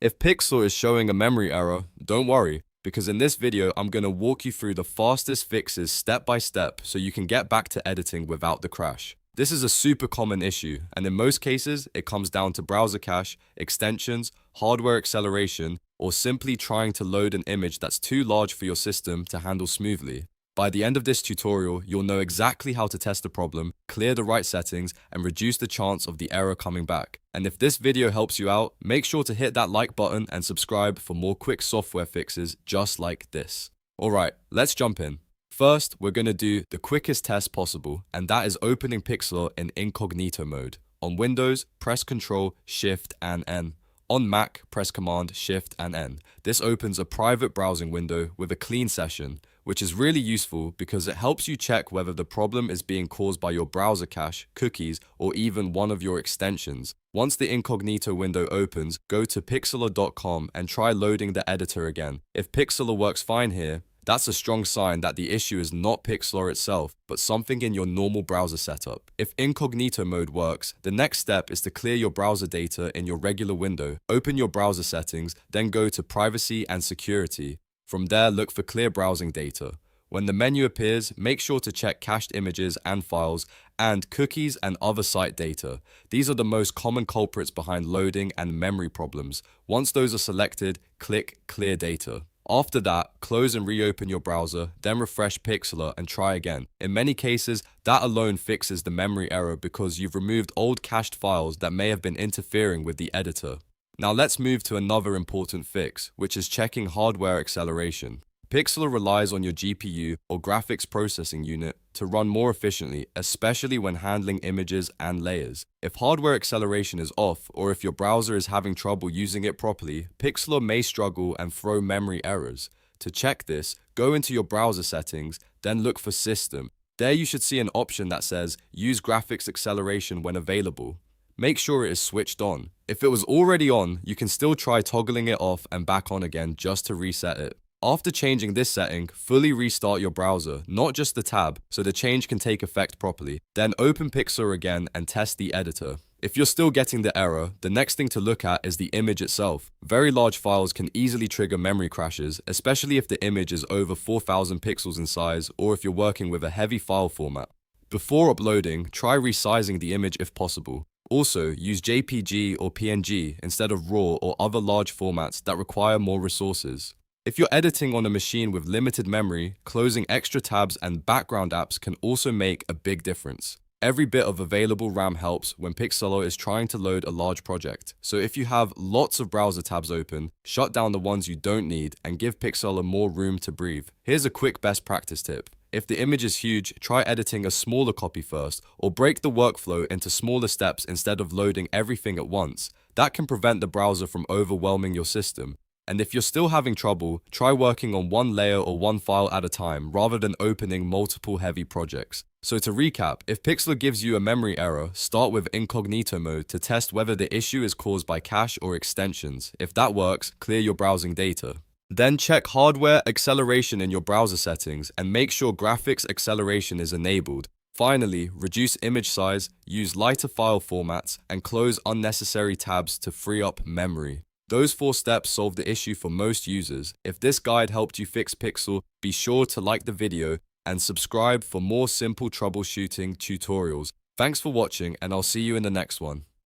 If Pixlr is showing a memory error, don't worry, because in this video I'm going to walk you through the fastest fixes step by step so you can get back to editing without the crash. This is a super common issue, and in most cases it comes down to browser cache, extensions, hardware acceleration, or simply trying to load an image that's too large for your system to handle smoothly. By the end of this tutorial, you'll know exactly how to test the problem, clear the right settings, and reduce the chance of the error coming back. And if this video helps you out, make sure to hit that like button and subscribe for more quick software fixes just like this. Alright, let's jump in. First, we're going to do the quickest test possible, and that is opening Pixlr in Incognito mode. On Windows, press Ctrl, Shift, and N. On Mac, press Command, Shift, and N. This opens a private browsing window with a clean session, which is really useful because it helps you check whether the problem is being caused by your browser cache, cookies, or even one of your extensions. Once the Incognito window opens, go to Pixlr.com and try loading the editor again. If Pixlr works fine here, that's a strong sign that the issue is not Pixlr itself, but something in your normal browser setup. If Incognito mode works, the next step is to clear your browser data in your regular window. Open your browser settings, then go to Privacy and Security. From there, look for Clear Browsing Data. When the menu appears, make sure to check cached images and files, and cookies and other site data. These are the most common culprits behind loading and memory problems. Once those are selected, click Clear Data. After that, close and reopen your browser, then refresh Pixlr and try again. In many cases, that alone fixes the memory error because you've removed old cached files that may have been interfering with the editor. Now let's move to another important fix, which is checking hardware acceleration. Pixlr relies on your GPU or graphics processing unit to run more efficiently, especially when handling images and layers. If hardware acceleration is off, or if your browser is having trouble using it properly, Pixlr may struggle and throw memory errors. To check this, go into your browser settings, then look for System. There you should see an option that says Use Graphics Acceleration when available. Make sure it is switched on. If it was already on, you can still try toggling it off and back on again just to reset it. After changing this setting, fully restart your browser, not just the tab, so the change can take effect properly. Then open Pixlr again and test the editor. If you're still getting the error, the next thing to look at is the image itself. Very large files can easily trigger memory crashes, especially if the image is over 4,000 pixels in size or if you're working with a heavy file format. Before uploading, try resizing the image if possible. Also, use JPG or PNG instead of RAW or other large formats that require more resources. If you're editing on a machine with limited memory, closing extra tabs and background apps can also make a big difference. Every bit of available RAM helps when Pixlr is trying to load a large project. So if you have lots of browser tabs open, shut down the ones you don't need and give Pixlr more room to breathe. Here's a quick best practice tip. If the image is huge, try editing a smaller copy first, or break the workflow into smaller steps instead of loading everything at once. That can prevent the browser from overwhelming your system. And if you're still having trouble, try working on one layer or one file at a time rather than opening multiple heavy projects. So to recap, if Pixlr gives you a memory error, start with Incognito mode to test whether the issue is caused by cache or extensions. If that works, clear your browsing data. Then check hardware acceleration in your browser settings and make sure graphics acceleration is enabled. Finally, reduce image size, use lighter file formats, and close unnecessary tabs to free up memory. Those 4 steps solve the issue for most users. If this guide helped you fix Pixlr, be sure to like the video and subscribe for more simple troubleshooting tutorials. Thanks for watching, and I'll see you in the next one.